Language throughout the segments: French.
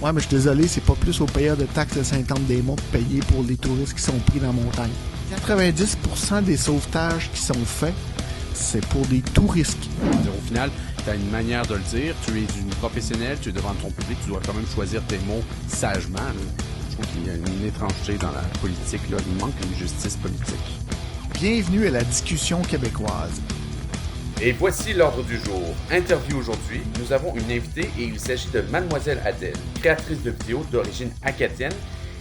Ouais, mais je suis désolé, c'est pas plus aux payeurs de taxes de Saint-Anne-des-Monts de payer pour les touristes qui sont pris dans la montagne. 90% des sauvetages qui sont faits, c'est pour des tout risques. Au final, tu as une manière de le dire, tu es une professionnelle, tu es devant ton public, tu dois quand même choisir tes mots sagement. Là. Je trouve qu'il y a une étrangeté dans la politique, là. Il manque une justice politique. Bienvenue à la discussion québécoise. Et voici l'ordre du jour. Interview aujourd'hui, nous avons une invitée et il s'agit de Mademoiselle Adèle, créatrice de vidéos d'origine acadienne,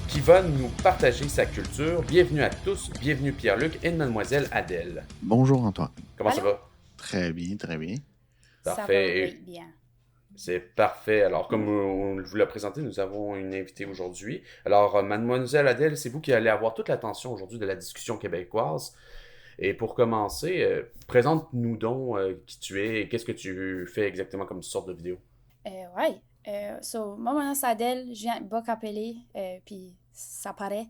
qui va nous partager sa culture. Bienvenue à tous, bienvenue Pierre-Luc et Mademoiselle Adèle. Bonjour Antoine. Comment ça va? Très bien, très bien. Parfait. Ça va bien. C'est parfait. Alors, comme on vous l'a présenté, nous avons une invitée aujourd'hui. Alors, Mademoiselle Adèle, c'est vous qui allez avoir toute l'attention aujourd'hui de la discussion québécoise. Et pour commencer, présente-nous donc qui tu es et qu'est-ce que tu fais exactement comme sorte de vidéo. Ouais. Moi, mon nom, c'est Adèle. Je viens de Boc-Appelé, puis ça paraît.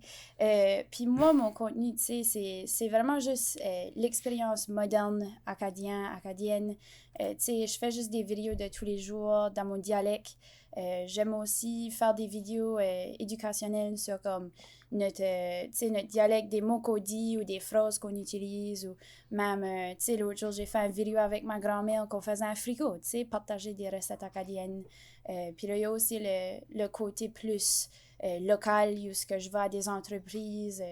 Puis moi, mon contenu, tu sais, c'est vraiment juste l'expérience moderne acadienne. Tu sais, je fais juste des vidéos de tous les jours dans mon dialecte. J'aime aussi faire des vidéos éducationnelles sur comme notre dialecte, des mots qu'on dit ou des phrases qu'on utilise. Ou même, l'autre jour, j'ai fait une vidéo avec ma grand-mère qu'on faisait un frigo, partager des recettes acadiennes. Puis là, il y a aussi le côté plus local, où ce que je vais à des entreprises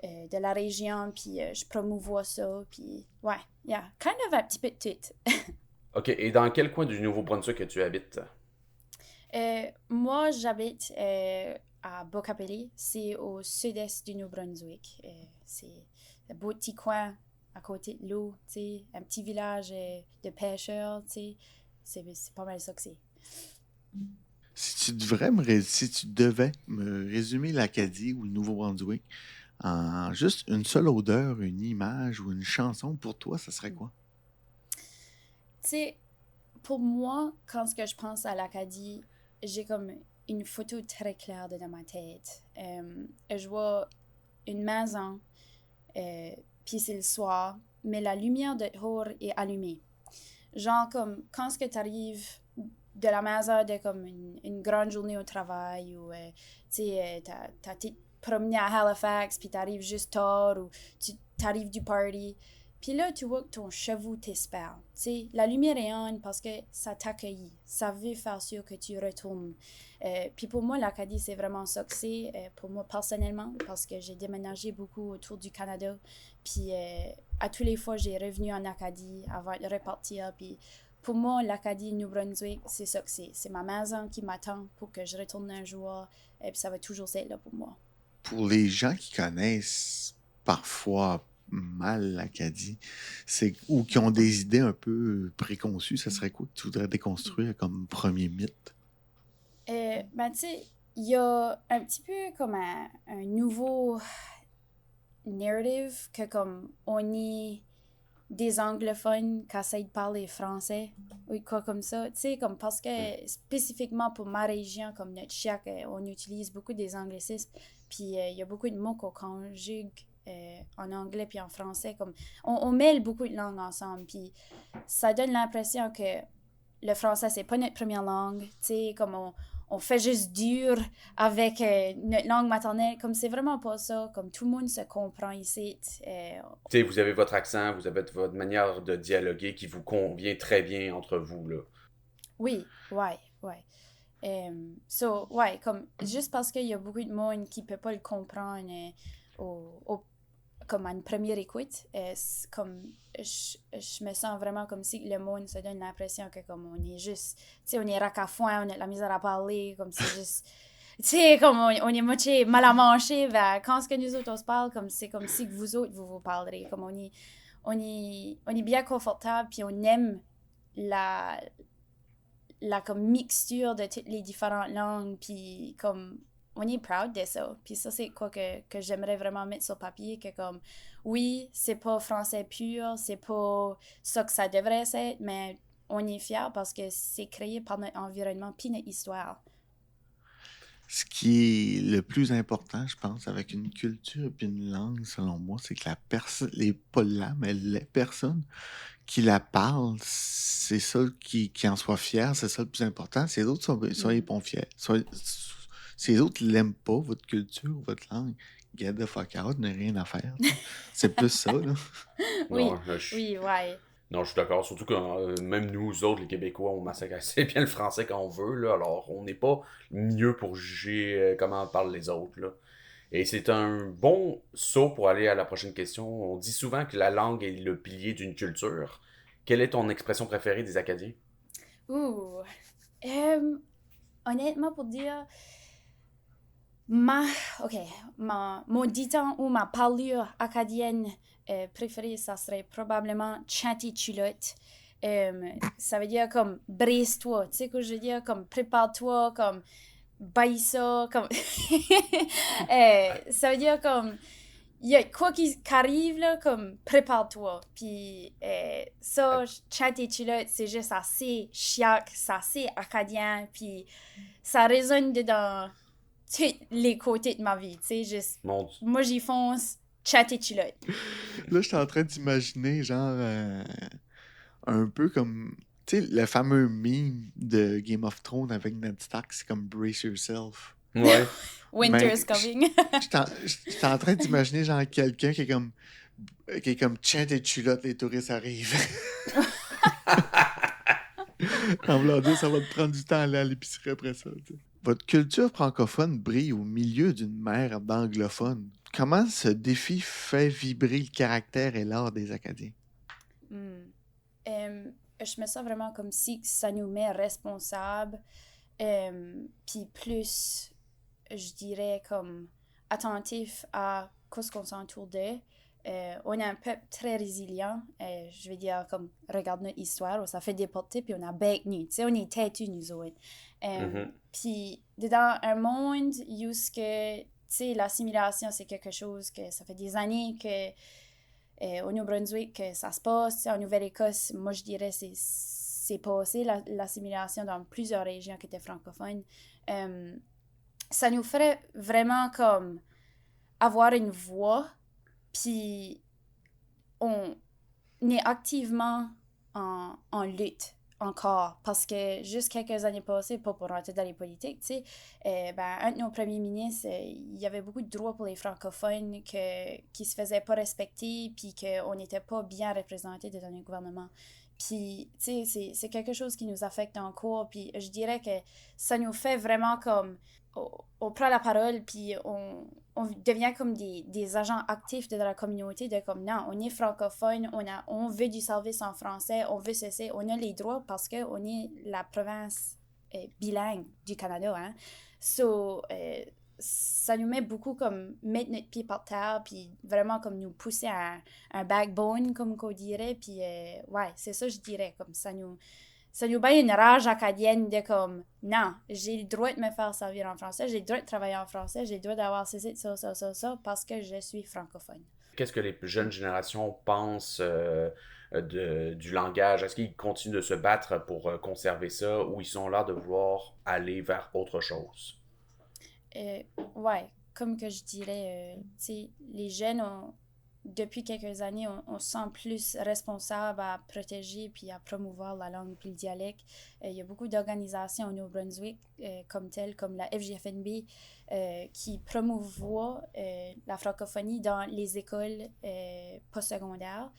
de la région, puis je promouvois ça. Puis, ouais, yeah, kind of un petit peu de tout. OK, et dans quel coin du Nouveau-Brunswick que tu habites? Moi, j'habite à Boc-Appelé, c'est au sud-est du Nouveau-Brunswick. C'est un beau petit coin à côté de l'eau, un petit village de pêcheurs, c'est pas mal ça que c'est. Si tu devais me résumer l'Acadie ou le Nouveau-Brunswick en juste une seule odeur, une image ou une chanson, pour toi, ça serait quoi? Pour moi, quand je pense à l'Acadie, j'ai comme une photo très claire dans ma tête. Je vois une maison, puis c'est le soir, mais la lumière dehors est allumée. Genre comme quand tu arrives de la maison de comme une grande journée au travail ou t'as été promené à Halifax puis t'arrives juste tard ou tu t'arrives du party. Puis là, tu vois que ton chevaux t'espère. La lumière est on parce que ça t'accueille. Ça veut faire sûr que tu retournes. Puis pour moi, l'Acadie, c'est vraiment ça que c'est. Pour moi, personnellement, parce que j'ai déménagé beaucoup autour du Canada. Puis à tous les fois, j'ai revenu en Acadie avant de repartir. Puis pour moi, l'Acadie, New Brunswick, c'est ça que c'est. C'est ma maison qui m'attend pour que je retourne un jour. Et puis ça va toujours être là pour moi. Pour les gens qui connaissent parfois mal l'Acadie, ou qui ont des idées un peu préconçues, ça serait quoi que tu voudrais déconstruire comme premier mythe? Tu sais, il y a un petit peu comme un nouveau narrative que comme on est des anglophones qui essayent de parler français ou quoi comme ça. Tu sais, comme parce que spécifiquement pour ma région, comme notre chiac, on utilise beaucoup des anglicismes. Puis il y a beaucoup de mots qu'on conjugue en anglais puis en français. Comme on mêle beaucoup de langues ensemble. Puis ça donne l'impression que le français, c'est pas notre première langue. Tu sais, comme on fait juste dur avec notre langue maternelle. Comme c'est vraiment pas ça. Comme tout le monde se comprend ici. Vous avez votre accent, vous avez votre manière de dialoguer qui vous convient très bien entre vous, là. Oui, ouais. Ouais, comme juste parce qu'il y a beaucoup de monde qui peut pas le comprendre comme à une première écoute, comme je me sens vraiment comme si le monde se donne l'impression que comme on est juste, on est rac à foin, on a de la misère à parler, comme c'est juste, comme on est moitié mal à manger, ben, quand ce que nous autres on se parle, comme c'est comme si vous autres vous parlerez, comme on est bien confortable, puis on aime la comme mixture de toutes les différentes langues, puis comme on est proud de ça. Puis ça, c'est quoi que j'aimerais vraiment mettre sur papier, que comme, oui, c'est pas français pur, c'est pas ça que ça devrait être, mais on est fiers parce que c'est créé par notre environnement puis notre histoire. Ce qui est le plus important, je pense, avec une culture et une langue, selon moi, c'est que la personne, pas la, mais les personnes qui la parlent, c'est ça qui en soit fier, c'est ça le plus important. Si les autres soyez pas fiers. Si les autres l'aiment pas, votre culture, votre langue, get the fuck out, n'a rien à faire. C'est plus ça, là. Oui, Non, là, je oui, ouais. non, je suis d'accord. Surtout que même nous autres, les Québécois, on massacre assez bien le français quand on veut, là. Alors, on n'est pas mieux pour juger comment parlent les autres, là. Et c'est un bon saut pour aller à la prochaine question. On dit souvent que la langue est le pilier d'une culture. Quelle est ton expression préférée des Acadiens? Ouh. Honnêtement, pour dire, mon dicton ou ma parlure acadienne préférée, ça serait probablement chanter culotte. Ça veut dire comme brise-toi, tu sais que je veux dire, comme prépare-toi, comme baille ça, comme. Ça veut dire comme. Il y a quoi qui arrive, là, comme prépare-toi. Puis ça, chanter culotte, c'est juste assez chiac, c'est assez acadien, puis ça résonne dans tous les côtés de ma vie, tu sais, juste, Mon... moi j'y fonce, chanter culotte. Là, je suis en train d'imaginer, genre, un peu comme, tu sais, le fameux meme de Game of Thrones avec Ned Stark, c'est comme Brace Yourself. Ouais. Winter's Mais coming. j'étais en train d'imaginer, genre, quelqu'un qui est comme, tiens tes culottes, les touristes arrivent. En voulant dire, ça va te prendre du temps à aller à l'épicerie après ça, tu sais. Votre culture francophone brille au milieu d'une mer d'anglophones. Comment ce défi fait vibrer le caractère et l'art des Acadiens? Je me sens vraiment comme si ça nous met responsables, puis plus, je dirais, comme attentif à ce qu'on s'entoure d'eux. On est un peuple très résilient, je veux dire, comme, regarde notre histoire, on s'est fait déporter, puis on a bec nu, tu sais, on est têtus, nous autres. Puis, dans un monde où, tu sais, l'assimilation, c'est quelque chose que ça fait des années que au Nouveau-Brunswick, que ça se passe. En Nouvelle-Écosse, moi, je dirais c'est passé, l'assimilation dans plusieurs régions qui étaient francophones. Ça nous ferait vraiment comme avoir une voix, puis on est activement en lutte encore, parce que juste quelques années passées, pas pour rentrer dans les politiques, tu sais, un de nos premiers ministres, il y avait beaucoup de droits pour les francophones qui se faisaient pas respecter, puis qu'on n'était pas bien représentés dans le gouvernement. Puis, tu sais, c'est quelque chose qui nous affecte encore, puis je dirais que ça nous fait vraiment comme... On prend la parole, puis on devient comme des agents actifs de la communauté, de comme, non, on est francophone, on veut du service en français, on veut cesser, on a les droits parce qu'on est la province bilingue du Canada, hein. So, ça nous met beaucoup comme mettre notre pied par terre, puis vraiment comme nous pousser à un backbone, comme qu'on dirait, puis ouais, c'est ça je dirais, comme ça nous bat une rage acadienne de comme, non, j'ai le droit de me faire servir en français, j'ai le droit de travailler en français, j'ai le droit d'avoir ceci, ça, parce que je suis francophone. Qu'est-ce que les jeunes générations pensent du langage? Est-ce qu'ils continuent de se battre pour conserver ça ou ils sont là de vouloir aller vers autre chose? Ouais, comme que je dirais, tu sais, les jeunes depuis quelques années, on se sent plus responsable à protéger puis à promouvoir la langue puis le dialecte. Il y a beaucoup d'organisations au Nouveau-Brunswick comme telles, comme la FGFNB, qui promouvoient la francophonie dans les écoles postsecondaires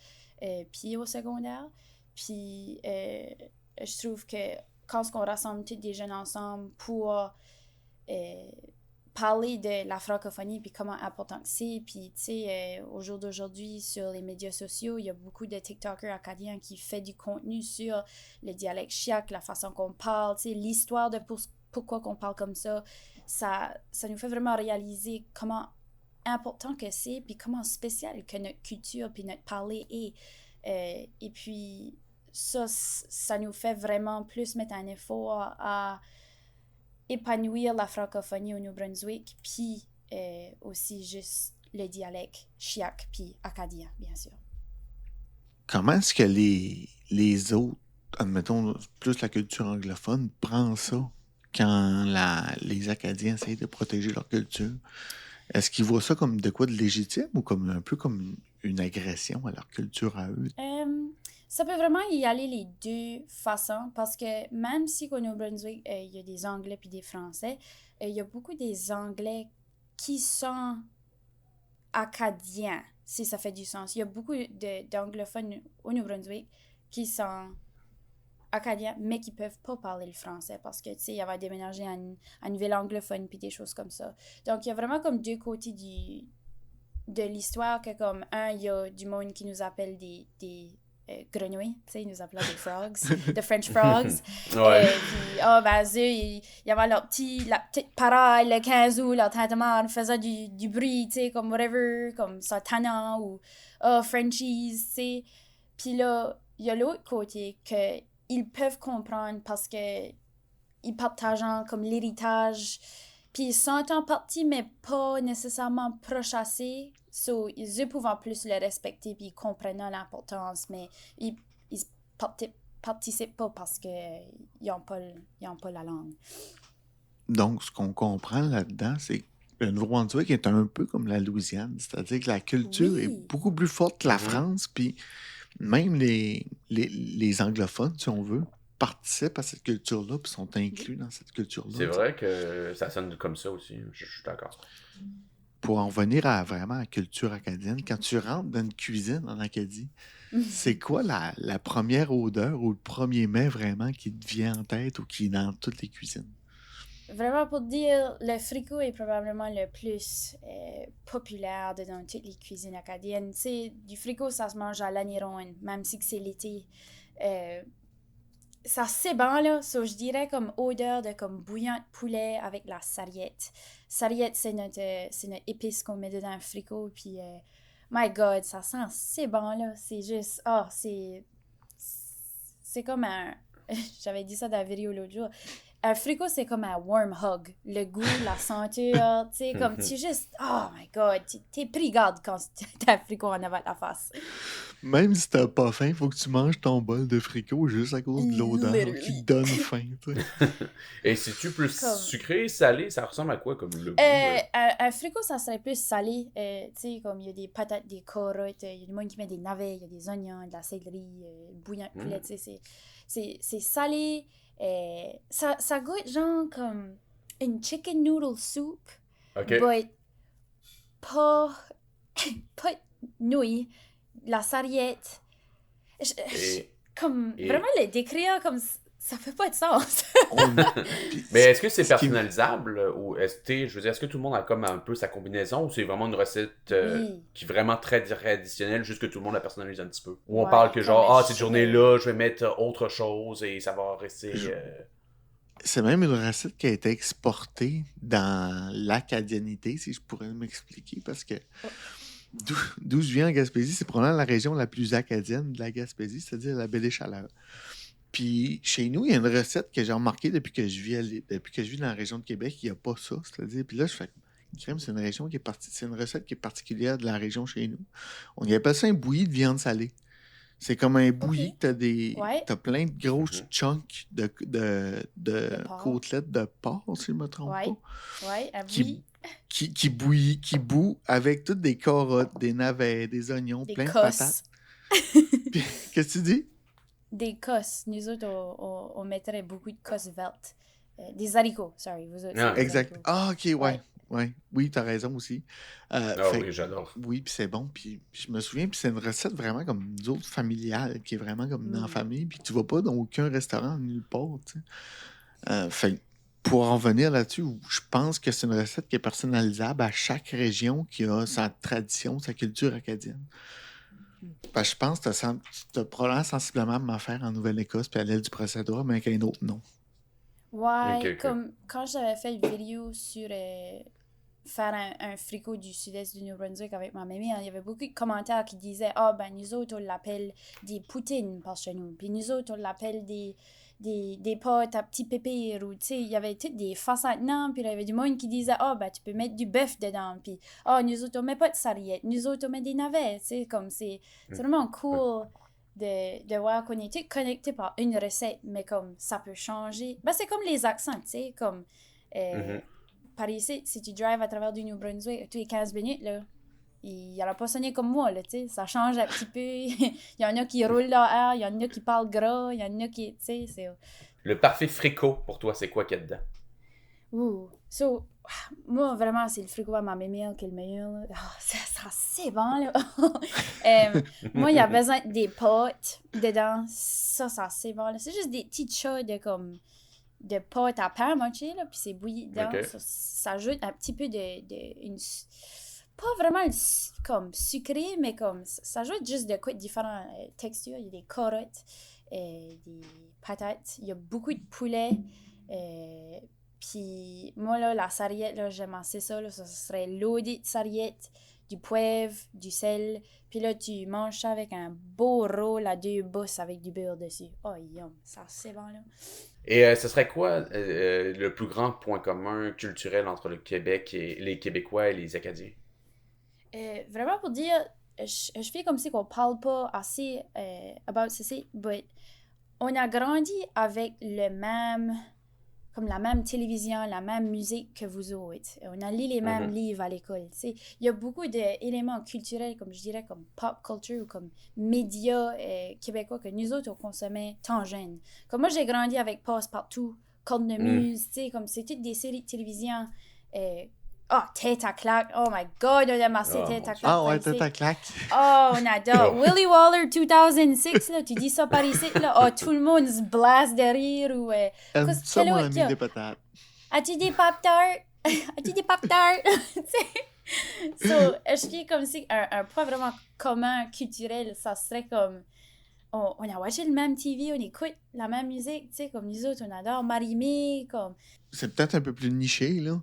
puis au secondaire. Puis je trouve que quand on rassemble tous des jeunes ensemble pour parler de la francophonie puis comment important que c'est, puis tu sais, au jour d'aujourd'hui sur les médias sociaux, il y a beaucoup de TikTokers acadiens qui font du contenu sur le dialecte chiac, la façon qu'on parle, tu sais, l'histoire de pourquoi qu'on parle comme ça nous fait vraiment réaliser comment important que c'est puis comment spécial que notre culture puis notre parler est, et puis ça nous fait vraiment plus mettre un effort à épanouir la francophonie au Nouveau-Brunswick, puis aussi juste le dialecte chiac puis acadien, bien sûr. Comment est-ce que les autres, admettons, plus la culture anglophone, prend ça quand les Acadiens essayent de protéger leur culture, est-ce qu'ils voient ça comme de quoi de légitime ou comme un peu comme une agression à leur culture à eux? Ça peut vraiment y aller les deux façons parce que même si au Nouveau-Brunswick, il y a des Anglais puis des Français, il y a beaucoup des Anglais qui sont acadiens, si ça fait du sens. Il y a beaucoup d'anglophones au Nouveau-Brunswick qui sont acadiens, mais qui peuvent pas parler le français parce que, tu sais, ils avaient déménagé à une ville anglophone puis des choses comme ça. Donc, il y a vraiment comme deux côtés de l'histoire que, comme, il y a du monde qui nous appelle des grenouilles, tu sais, ils nous appellent des frogs, the French frogs. Ouais. Puis, ben, eux, il y avait la petite parade le 15 août, leur tintement faisait du bruit, tu sais, comme whatever, comme ça, tannant, ou Frenchies, tu sais. Puis là, il y a l'autre côté que ils peuvent comprendre parce que ils partagent comme l'héritage, puis ils sont en partie, mais pas nécessairement proches assez. So, ils peuvent plus le respecter, puis ils comprennent l'importance, mais ils participent pas parce qu'ils n'ont pas la langue. Donc, ce qu'on comprend là-dedans, c'est que le Nouveau-Brunswick est un peu comme la Louisiane, c'est-à-dire que la culture est Oui. beaucoup plus forte que la Mhm. France, puis même les anglophones, si on veut, participent à cette culture-là, puis sont inclus dans cette culture-là. C'est vrai que ça sonne comme ça aussi. Je suis d'accord. Pour en revenir vraiment à la culture acadienne, quand tu rentres dans une cuisine en Acadie, c'est quoi la première odeur ou le premier mets vraiment qui te vient en tête ou qui est dans toutes les cuisines? Vraiment, pour dire, le fricot est probablement le plus populaire dans toutes les cuisines acadiennes. Tu sais, du fricot, ça se mange à l'aniron, même si c'est l'été. Ça, c'est bon, là. So, je dirais comme odeur de comme bouillon de poulet avec la sarriette. Sarriette, c'est notre épice qu'on met dedans le fricot. Puis, my God, ça sent assez bon, là. C'est juste, c'est comme un... J'avais dit ça dans la vidéo l'autre jour. Un fricot, c'est comme un warm hug. Le goût, la senteur, tu sais, comme tu juste... Oh my God, t'es pris garde quand t'as un fricot en avant de la face. Même si t'as pas faim, faut que tu manges ton bol de fricot juste à cause de l'odeur Literally. qui te donne faim, tu sais. Et si tu plus Comme- sucré, salé, ça ressemble à quoi comme le goût? Un fricot, ça serait plus salé. Tu sais, comme il y a des patates, des carottes, il y a du monde qui met des navets, il y a des oignons, de la céleri, bouillon de poulet, tu sais, c'est salé. Ça goûte genre comme une chicken noodle soup, OK. but pas nouilles, la sarriette. Et- Comme, et- vraiment le décrire comme ça fait pas de sens. Puis, Mais est-ce que c'est ce qui- personnalisable ou est-ce que tout le monde a comme un peu sa combinaison ou c'est vraiment une recette Oui. qui est vraiment très traditionnelle, juste que tout le monde la personnalise un petit peu? Ou on Ouais, parle que genre, comme cette je- journée-là, je vais mettre autre chose et ça va rester... C'est même une recette qui a été exportée dans l'acadianité, si je pourrais m'expliquer, parce que d'où je viens en Gaspésie, c'est probablement la région la plus acadienne de la Gaspésie, c'est-à-dire la baie des Chaleurs. Puis chez nous, il y a une recette que j'ai remarquée depuis que je vis dans la région de Québec, il n'y a pas ça, c'est-à-dire, puis là, je fais, crème, c'est une région qui est c'est une recette qui est particulière de la région chez nous. On y appelle ça un bouilli de viande salée. C'est comme un bouilli que Ouais. t'as plein de grosses chunks de porc. côtelettes de porc, si je ne me trompe Ouais. pas. Ouais, un Qui- bouilli, qui bout avec toutes des carottes, des navets, des oignons, des plein de patates. cosses. Puis, qu'est-ce que tu dis? Des cosses. Nous autres, on mettrait beaucoup de cosses vertes. Des haricots, sorry. Vous autres, Ah, c'est des Exact. haricots. Ah, ok, ouais. Ouais. Ouais. Oui, t'as raison aussi. Ah Fait- oui, j'adore. Oui, puis c'est bon. Puis je me souviens, puis c'est une recette vraiment comme nous autres familiale, qui est vraiment comme dans la famille, puis tu vas pas dans aucun restaurant nulle part, tu sais. Fait pour en revenir là-dessus, je pense que c'est une recette qui est personnalisable à chaque région qui a sa tradition, sa culture acadienne. Parce que je pense que tu as probablement sensiblement m'en faire en Nouvelle-Écosse puis à l'île du Prince-Édouard, mais avec un autre nom. Ouais, Ok. comme quand j'avais fait une vidéo sur faire un fricot du sud-est du New-Brunswick avec ma mamie, il y avait beaucoup de commentaires qui disaient « Ah, ben nous autres, on l'appelle des poutines par chez nous. Puis nous autres, on l'appelle des pâtes à petits pépères. » Ou, tu sais, il y avait toutes des façades. Non, puis il y avait du monde qui disait « Ah, ben tu peux mettre du bœuf dedans. » Puis « Ah, nous autres, on met pas de sarriette. Nous autres, on met des navets. » Tu sais, comme c'est vraiment cool de voir qu'on est tous connectés par une recette, mais comme ça peut changer. Ben, c'est comme les accents, tu sais, comme par ici, si tu drives à travers du New Brunswick tous les 15 minutes, là, il n'y en a pas sonné comme moi, là, tu sais, ça change un petit peu. Il y en a qui roulent dehors, il y en a qui parlent gras, il y en a qui, tu sais, c'est... Le parfait fricot, pour toi, c'est quoi qu'il y a dedans? So, moi, vraiment, c'est le frigo à ma mémère qui est le meilleur, là. Ça c'est bon, là. Moi, il y a besoin des pâtes dedans. Ça c'est bon, là. C'est juste des petits chats de pâte à pain moché, là, puis c'est bouilli dedans. Ok. Ça ajoute un petit peu pas vraiment comme sucré, mais comme ça ajoute juste de quoi de différentes textures. Il y a des carottes, des patates, il y a beaucoup de poulet. Puis moi, là, la sarriette, là, j'aime assez ça. Là, ça serait loadé de sarriette, du poivre, du sel. Puis là, tu manges ça avec un beau roll à 2 bosses avec du beurre dessus. Oh, yum, ça c'est bon, là. Et ce serait quoi le plus grand point commun culturel entre le Québec et les Québécois et les Acadiens? Vraiment pour dire, je fais comme si qu'on parle pas assez about ceci, mais on a grandi avec comme la même télévision, la même musique que vous autres. On a lu les mêmes livres à l'école. Il y a beaucoup d'éléments culturels, comme je dirais, comme pop culture ou comme médias québécois que nous autres, on consommait tant jeunes. Comme moi, j'ai grandi avec Passe-Partout, Cornemuse, comme c'est toutes des séries de télévision. Tête à claque. Oh my God, on aime assez Tête à claque. Ah ouais, Tête à claque. Oh, on adore. Willy Waller 2006, là, tu dis ça par ici, là, tout le monde se blasse de rire ou... Ça, mon ami, des patates. As-tu des Pop-Tarts? As-tu des Pop-Tarts? Je dis comme si un point vraiment commun, culturel, ça serait comme... On a watché le même TV, on écoute la même musique, tu sais, comme nous autres, on adore Marie-Mé, comme... C'est peut-être un peu plus niché, là.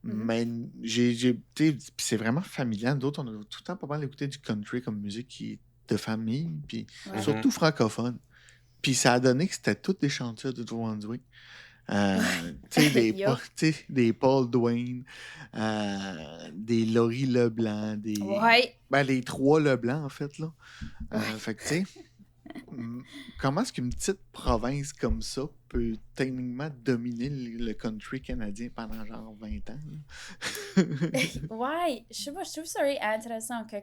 Mais c'est vraiment familial. D'autres, on a tout le temps pas mal écouté du country comme musique qui est de famille, puis surtout francophone. Puis ça a donné que c'était toutes des chanteurs de Nouveau-Brunswick. Des Paul Dwayne, des Laurie Leblanc, les 3 Leblanc, en fait, là. Fait que, tu sais, comment est-ce qu'une petite province comme ça peut techniquement dominer le country canadien pendant genre 20 ans? Ouais, je sais pas, je trouve ça intéressant que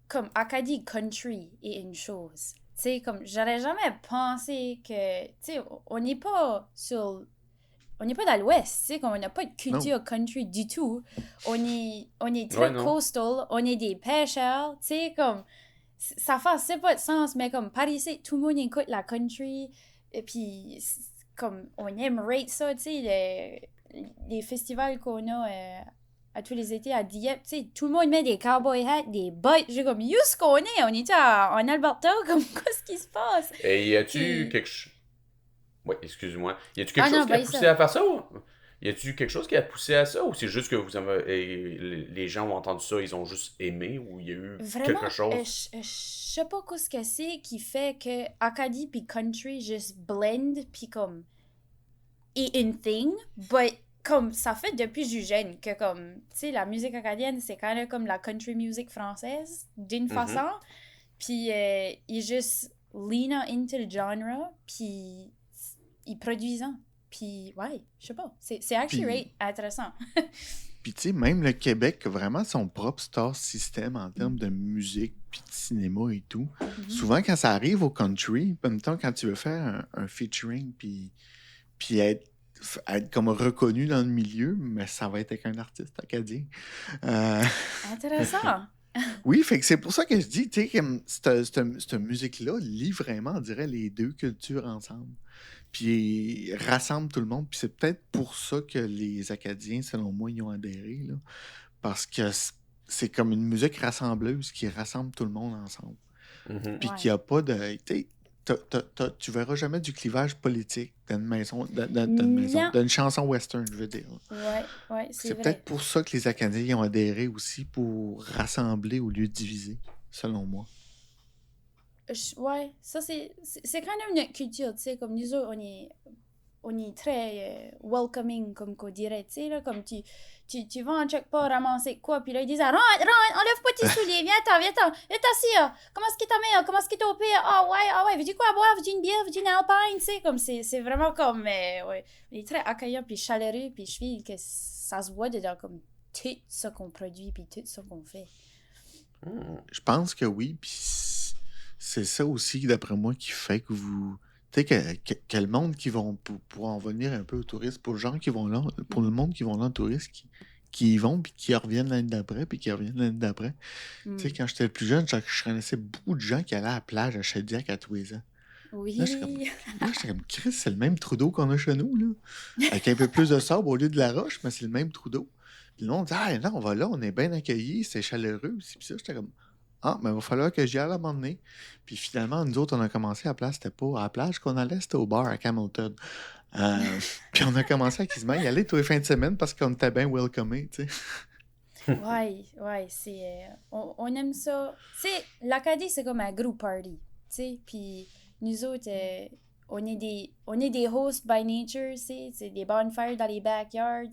comme Acadie country est une chose. Tu sais, comme j'aurais jamais pensé que, tu sais, on n'est pas dans l'Ouest, tu sais, comme on n'a pas de culture country du tout. On est très coastal, on est des pêcheurs, tu sais, comme ça fait pas de sens, mais comme par ici, tout le monde écoute la country, et puis comme on aime rate ça, tu sais, les festivals qu'on a à tous les étés à Dieppe, tu sais, tout le monde met des cowboy hats, des bottes, j'ai comme, ce qu'on est, on est en Alberta, comme, qu'est-ce qui se passe? Et y a-tu quelque chose... Oui, excuse-moi. Y a-tu quelque chose qui a poussé à faire ça? Y a-tu quelque chose qui a poussé à ça? Ou c'est juste que les gens ont entendu ça, ils ont juste aimé? Ou il y a eu quelque chose? Je sais pas ce que c'est qui fait que Acadie puis country juste blend puis comme est une thing, but comme ça fait depuis que je suis jeune que comme, tu sais, la musique acadienne, c'est quand même comme la country music française d'une façon. Puis il juste lean into the genre, puis il produisant. Puis, ouais, je sais pas. C'est actually intéressant. Puis, tu sais, même le Québec a vraiment son propre star system en termes de musique, puis de cinéma et tout. Souvent, quand ça arrive au country, en même temps, quand tu veux faire un featuring, puis être comme reconnu dans le milieu, mais ça va être avec un artiste acadien. Intéressant. Oui, fait que c'est pour ça que je dis, tu sais, cette musique-là lie vraiment, on dirait, les deux cultures ensemble. Puis rassemble tout le monde. Puis c'est peut-être pour ça que les Acadiens, selon moi, y ont adhéré, là. Parce que c'est comme une musique rassembleuse qui rassemble tout le monde ensemble. Puis qu'il n'y a pas de... Tu verras jamais du clivage politique d'une chanson western, je veux dire. Ouais, c'est vrai. Peut-être pour ça que les Acadiens y ont adhéré aussi, pour rassembler au lieu de diviser, selon moi. Ouais, ça c'est quand même notre culture, tu sais, comme nous autres, on est on est très welcoming, comme qu'on dirait, tu sais, là, comme tu vas en quelque part ramasser quoi, puis là, ils disent, rentre, enlève pas tes souliers, viens-t'en, viens t'assis, comment est-ce que ta mère, comment est-ce que ton père, ah ouais, veux-tu quoi à boire, veux-tu une bière, veux-tu une alpine, tu sais, comme c'est vraiment comme, ouais, il est très accueillant, puis chaleureux, puis je file que ça se voit dedans, comme tout ça qu'on produit, puis tout ça qu'on fait. Je pense que oui, puis c'est ça aussi, d'après moi, qui fait que vous... Tu sais, que le monde qui vont pour en venir un peu aux touristes, pour les gens qui vont là, pour le monde qui vont là en touriste, qui y vont, puis qui reviennent l'année d'après, puis qui reviennent l'année d'après. Tu sais, quand j'étais plus jeune, je connaissais beaucoup de gens qui allaient à la plage à Chaudiac à tous les ans. Oui. Là, j'étais comme, Chris, c'est le même trou d'eau qu'on a chez nous, là. Avec un peu plus de sable au lieu de la roche, mais c'est le même trou d'eau. Puis le monde dit, ah non, on va là, on est bien accueillis, c'est chaleureux. Puis ça, j'étais comme, ah, mais il va falloir que j'y aille à un moment donné. Puis finalement, nous autres, on a commencé à la place, c'était pas à la plage qu'on allait, c'était au bar à Hamilton. Puis on a commencé à quasiment y aller tous les fins de semaine parce qu'on était bien welcomés, tu sais. Ouais, c'est... on aime ça. Tu sais, l'Acadie, c'est comme un group party, tu sais, puis nous autres, on est des hosts by nature, tu sais, c'est des bonfires dans les backyards,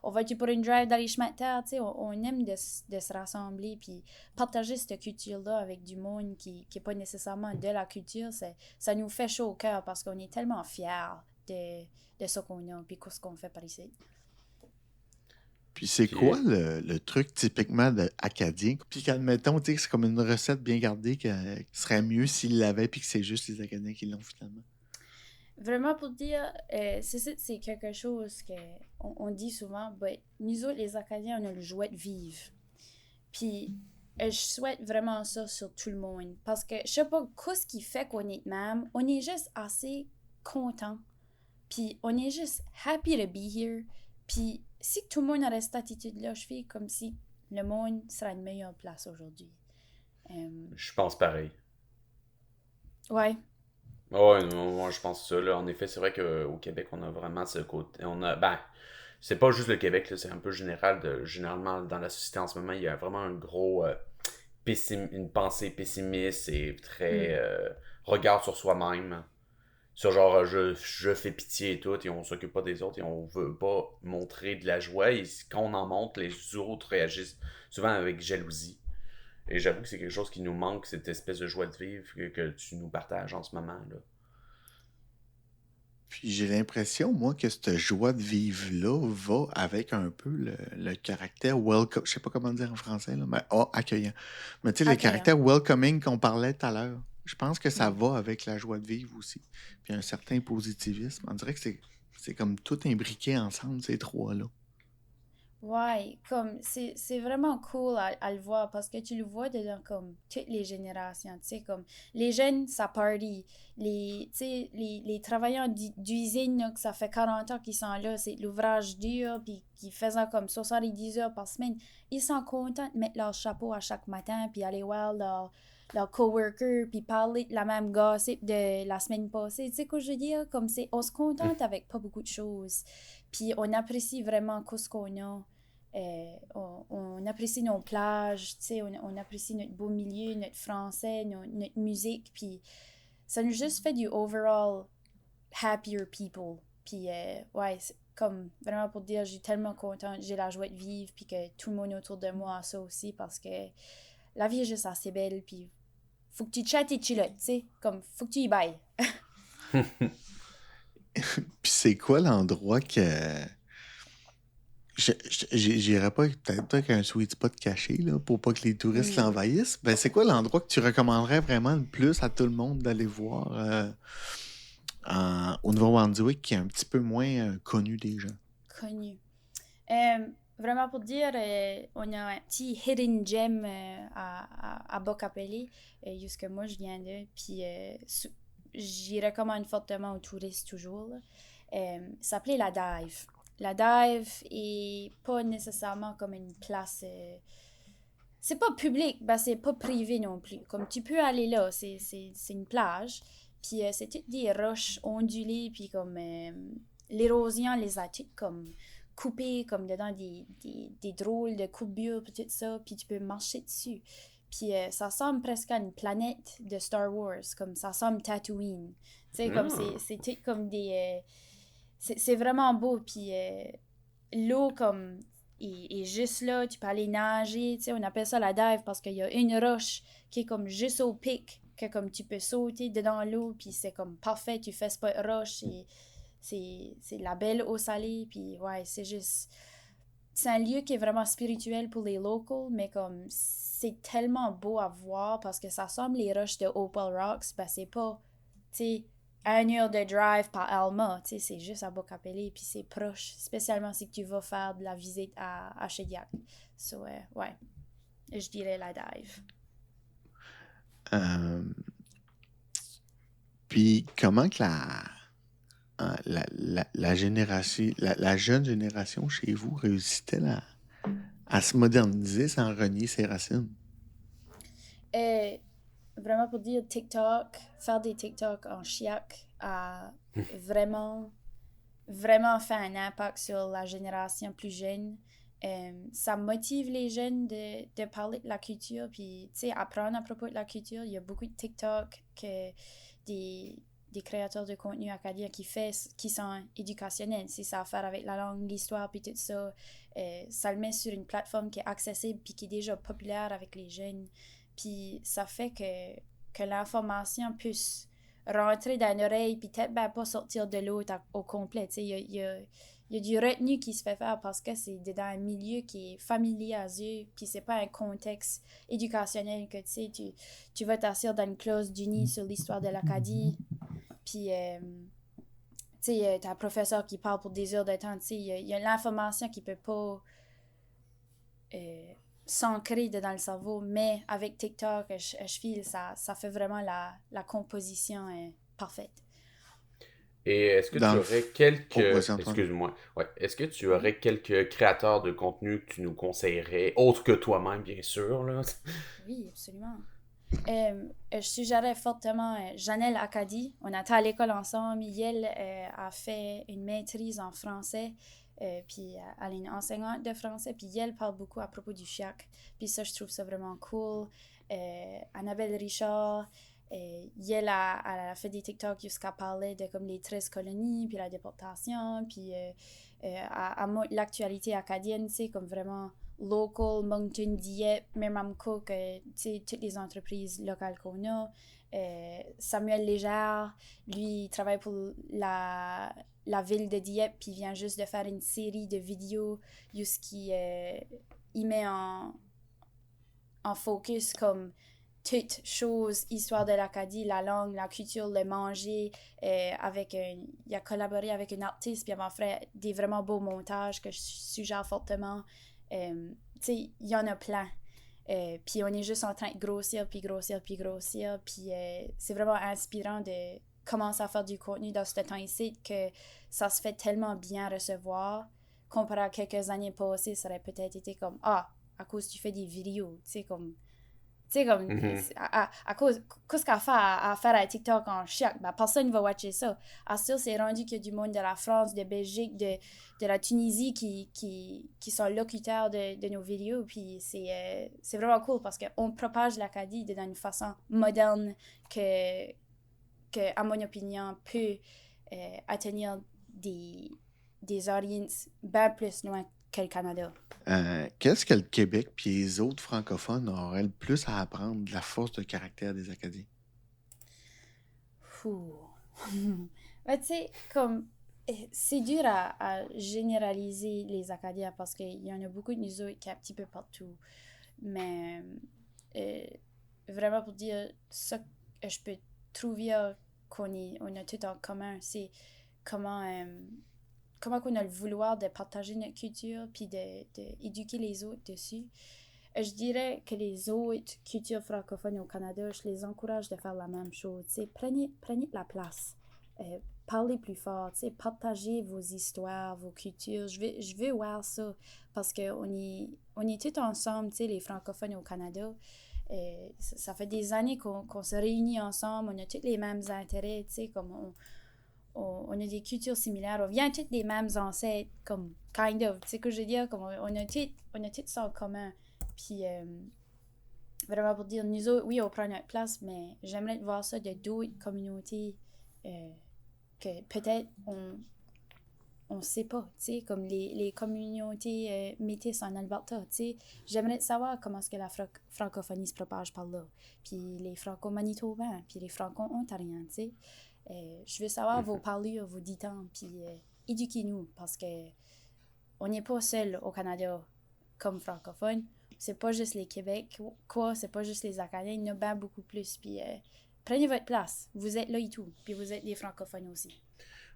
on va pour une drive dans les chemins de terre, tu sais, on aime de se rassembler, puis partager cette culture-là avec du monde qui n'est pas nécessairement de la culture, ça nous fait chaud au cœur parce qu'on est tellement fiers de ce qu'on a, puis ce qu'on fait par ici. Puis c'est quoi le truc typiquement acadien? Puis qu'admettons, tu sais, que c'est comme une recette bien gardée qui serait mieux s'ils l'avaient puis que c'est juste les Acadiens qui l'ont finalement. Vraiment pour dire, c'est quelque chose qu'on dit souvent, nous autres, les Acadiens, on a le joie de vivre. Puis je souhaite vraiment ça sur tout le monde. Parce que je sais pas ce qui fait qu'on est de même. On est juste assez content. Puis on est juste happy to be here. Puis si tout le monde aurait cette attitude-là, je fais comme si le monde serait une meilleure place aujourd'hui. Je pense pareil. Ouais. Ouais, moi je pense ça. Là. En effet, c'est vrai qu'au Québec, on a vraiment ce côté. C'est pas juste le Québec, là, c'est un peu général. Généralement, dans la société en ce moment, il y a vraiment un gros une pensée pessimiste et très regard sur soi-même. Sur genre, je fais pitié et tout, et on s'occupe pas des autres, et on veut pas montrer de la joie. Et quand on en montre, les autres réagissent souvent avec jalousie. Et j'avoue que c'est quelque chose qui nous manque, cette espèce de joie de vivre que tu nous partages en ce moment. Là. Puis j'ai l'impression, moi, que cette joie de vivre-là va avec un peu le caractère welcome. Je sais pas comment dire en français, là, mais accueillant. Mais tu sais, le caractère welcoming qu'on parlait tout à l'heure. Je pense que ça va avec la joie de vivre aussi. Puis un certain positivisme. On dirait que c'est comme tout imbriqué ensemble, ces trois-là. Ouais, comme c'est vraiment cool à le voir parce que tu le vois dedans comme toutes les générations, tu sais, comme les jeunes, ça party, tu sais, les travailleurs d'usine, là, que ça fait 40 ans qu'ils sont là, c'est l'ouvrage dur, puis qui faisaient comme 70 heures par semaine, ils sont contents de mettre leur chapeau à chaque matin, puis aller voir leur coworker, puis parler de la même gossip de la semaine passée, tu sais quoi je veux dire, comme on se contente avec pas beaucoup de choses. Puis on apprécie vraiment ce qu'on a. On apprécie nos plages, tu sais, on apprécie notre beau milieu, notre français, notre musique. Puis ça nous juste fait du overall happier people. Puis ouais, comme vraiment pour dire, je suis tellement contente, j'ai la joie de vivre, puis que tout le monde autour de moi a ça aussi, parce que la vie est juste assez belle, puis faut que tu chattes et chilotes, tu sais, comme faut que tu y bailles. Puis c'est quoi l'endroit que... J'irais pas peut-être avec un sweet spot caché là, pour pas que les touristes l'envahissent. Ben, c'est quoi l'endroit que tu recommanderais vraiment le plus à tout le monde d'aller voir au Nouveau-Brunswick qui est un petit peu moins connu des gens? Connu. Vraiment pour dire, on a un petit hidden gem à Bas-Capelé, jusque moi je viens de, puis j'y recommande fortement aux touristes toujours. Ça s'appelait La Dive. La Dive est pas nécessairement comme une place... c'est pas public, ben c'est pas privé non plus. Comme tu peux aller là, c'est une plage, puis c'est toutes des roches ondulées, puis comme l'érosion les a toutes comme coupées, comme dedans des drôles de coupures, puis tout ça, puis tu peux marcher dessus. Puis ça ressemble presque à une planète de Star Wars, comme ça ressemble Tatooine. Tu sais, comme c'est tout comme c'est vraiment beau. Puis l'eau, comme, est juste là. Tu peux aller nager. Tu sais, on appelle ça la dive parce qu'il y a une roche qui est comme juste au pic, que comme tu peux sauter dedans l'eau. Puis c'est comme parfait. Tu fais spot roche. Et c'est la belle eau salée. Puis ouais, c'est juste. C'est un lieu qui est vraiment spirituel pour les locals, mais comme c'est tellement beau à voir parce que ça ressemble les roches de Opal Rocks, ben c'est pas, tu sais, 1 heure de drive par Alma, tu sais, c'est juste à Boccapelli, puis c'est proche, spécialement si tu vas faire de la visite à Shediac. So, ouais, je dirais la dive. Euh, Puis comment que la génération, la jeune génération chez vous réussit-elle à se moderniser sans renier ses racines? Et vraiment pour dire TikTok, faire des TikTok en chiac a vraiment vraiment fait un impact sur la génération plus jeune. Ça motive les jeunes de parler de la culture, puis apprendre à propos de la culture. Il y a beaucoup de TikTok que des créateurs de contenu acadiens qui sont éducationnels. Si ça a à faire avec la langue, l'histoire, puis tout ça, ça le met sur une plateforme qui est accessible, puis qui est déjà populaire avec les jeunes. Puis ça fait que l'information puisse rentrer dans une oreille, puis peut-être ben, pas sortir de l'autre au complet. Il y a du retenu qui se fait faire parce que c'est dans un milieu qui est familier à eux, puis c'est pas un contexte éducationnel que tu vas t'asseoir dans une clause d'uni sur l'histoire de l'Acadie, puis t'as un professeur qui parle pour des heures de temps. Il y a l'information qui peut pas s'ancrer dans le cerveau, mais avec TikTok, je file, ça fait vraiment la composition parfaite. Et est-ce que Dans tu le aurais f- Oh, quelques... vas-y, Antoine. Excuse-moi. Ouais. Est-ce que tu aurais quelques créateurs de contenu que tu nous conseillerais, autres que toi-même, bien sûr, là? Oui, absolument. Je suggérais fortement Janelle Acadie. On était à l'école ensemble. Elle a fait une maîtrise en français. Puis elle est une enseignante de français. Puis elle parle beaucoup à propos du chiac. Puis ça, je trouve ça vraiment cool. Annabelle Richard. Elle a fait des TikTok jusqu'à parler de comme les 13 colonies, puis la déportation, puis l'actualité acadienne, c'est comme vraiment local, Moncton, Dieppe, Memramcook, tu sais, toutes les entreprises locales qu'on a. Samuel Légère, lui, il travaille pour la ville de Dieppe, puis il vient juste de faire une série de vidéos jusqu'il il met en focus comme toutes choses, histoire de l'Acadie, la langue, la culture, le manger. Il a collaboré avec une artiste, puis il m'a fait des vraiment beaux montages que je suggère fortement. Tu sais, il y en a plein. Puis on est juste en train de grossir, puis grossir, puis grossir. Puis c'est vraiment inspirant de commencer à faire du contenu dans ce temps ici que ça se fait tellement bien recevoir. Comparé à quelques années passées, ça aurait peut-être été comme ah, à cause tu fais des vidéos, tu sais, comme Mhm. à cause, qu'est-ce qu'à faire à faire un TikTok en chiac? Ben, personne ne va watcher ça. À ça, c'est rendu qu'il y a du monde de la France, de Belgique, de la Tunisie qui sont locuteurs de nos vidéos. Puis c'est vraiment cool parce qu'on propage l'Acadie d'une façon moderne que à mon opinion, peut atteindre des audiences bien plus loin que le Canada. Qu'est-ce que le Québec puis les autres francophones auraient le plus à apprendre de la force de caractère des Acadiens? Fou. Mais tu sais, comme c'est dur à généraliser les Acadiens parce qu'il y en a beaucoup de nous autres qui est un petit peu partout. Mais euh, vraiment pour dire ça que je peux trouver on a tout en commun, c'est comment, comment qu'on a le vouloir de partager notre culture puis d'éduquer les autres dessus. Je dirais que les autres cultures francophones au Canada, je les encourage de faire la même chose. Prenez de la place. Parlez plus fort. Partagez vos histoires, vos cultures. Je veux voir ça parce on est tous ensemble, les francophones au Canada. Ça fait des années qu'on se réunit ensemble. On a tous les mêmes intérêts, comme on a des cultures similaires. On vient tous des mêmes ancêtres, comme kind of. Tu sais que je veux dire? Comme on a tout ça en commun. Puis, vraiment pour dire, nous autres, oui, on prend notre place, mais j'aimerais voir ça de d'autres communautés que peut-être on sait pas, tu sais, comme les communautés métisses en Alberta, tu sais. J'aimerais savoir comment est-ce que la francophonie se propage par là. Puis les franco-manitobains, puis les franco-ontariens, tu sais. Je veux savoir vos parlures, vos dictons, puis éduquez-nous, parce que on n'est pas seul au Canada comme francophone. C'est pas juste les Québécois, c'est pas juste les Acadiens, il y en a bien beaucoup plus. Puis prenez votre place, vous êtes là et tout, puis vous êtes des francophones aussi.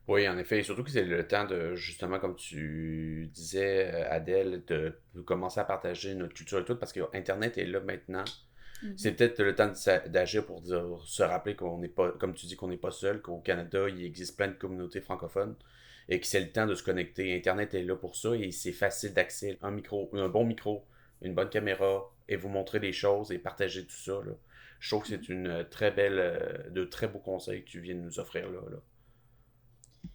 Oui, en effet, surtout que c'est le temps de, justement, comme tu disais, Adèle, de commencer à partager notre culture et tout, parce que Internet est là maintenant. C'est peut-être le temps d'agir pour se rappeler qu'on n'est pas, comme tu dis, qu'on n'est pas seul, qu'au Canada, il existe plein de communautés francophones et que c'est le temps de se connecter. Internet est là pour ça et c'est facile d'accès. Un bon micro, une bonne caméra et vous montrer des choses et partager tout ça, là. Je trouve que c'est une très belle, de très beaux conseils que tu viens de nous offrir là. Tu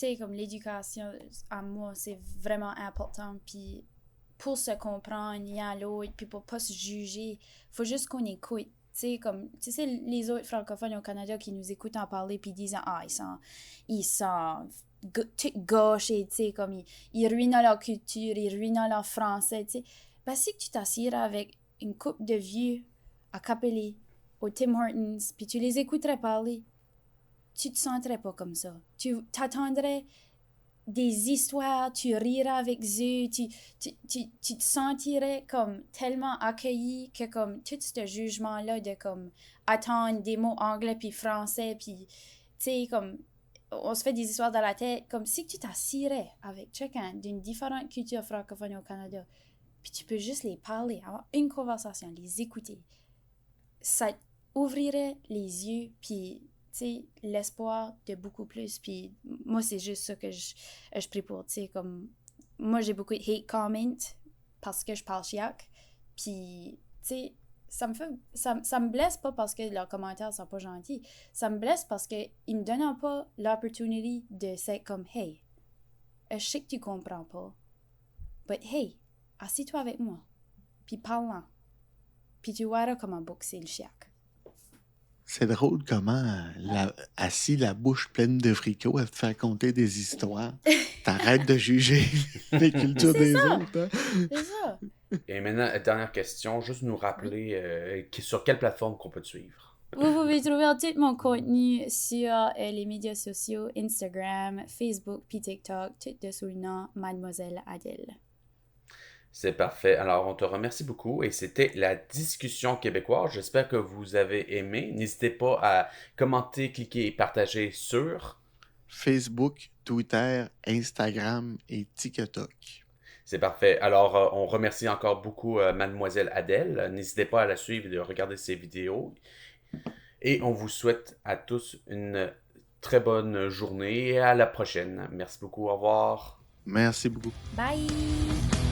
sais, comme l'éducation, à moi, c'est vraiment important. Puis pour se comprendre, il y a l'autre, puis pour pas se juger, faut juste qu'on écoute. Tu sais, comme, tu sais, les autres francophones au Canada qui nous écoutent en parler, puis disent, ils sont tout gauchés, tu sais, comme, ils ruinent leur culture, ils ruinent leur français, tu sais. Ben, si tu t'assiras avec une couple de vieux à Capelli, au Tim Hortons, puis tu les écouterais parler, tu te sentirais pas comme ça. Tu t'attendrais des histoires, tu riras avec eux, tu te sentirais comme tellement accueilli que comme tout ce jugement-là de comme attendre des mots anglais puis français, puis tu sais, comme on se fait des histoires dans la tête, comme si tu t'assirais avec chacun d'une différente culture francophone au Canada, puis tu peux juste les parler, avoir une conversation, les écouter. Ça ouvrirait les yeux, puis tu sais, l'espoir de beaucoup plus. Puis moi, c'est juste ça que je prie pour, tu sais, comme... Moi, j'ai beaucoup de hate comments parce que je parle chiac. Puis, tu sais, ça me blesse pas parce que leurs commentaires sont pas gentils. Ça me blesse parce qu'ils me donnent pas l'opportunité de c'est comme, hey, je sais que tu comprends pas, but hey, assis-toi avec moi, puis parle-en. Puis tu verras comment boxer le chiac. C'est drôle comment, assis la bouche pleine de fricot, à te faire conter des histoires. T'arrêtes de juger les cultures des autres. Hein? C'est ça. Et maintenant, dernière question, juste nous rappeler sur quelle plateforme qu'on peut te suivre. Vous pouvez trouver tout mon contenu sur les médias sociaux, Instagram, Facebook, puis TikTok, tout de sous le nom Mademoiselle Adèle. C'est parfait. Alors, on te remercie beaucoup et c'était la discussion québécoise. J'espère que vous avez aimé. N'hésitez pas à commenter, cliquer et partager sur Facebook, Twitter, Instagram et TikTok. C'est parfait. Alors, on remercie encore beaucoup Mademoiselle Adèle. N'hésitez pas à la suivre et de regarder ses vidéos. Et on vous souhaite à tous une très bonne journée et à la prochaine. Merci beaucoup. Au revoir. Merci beaucoup. Bye!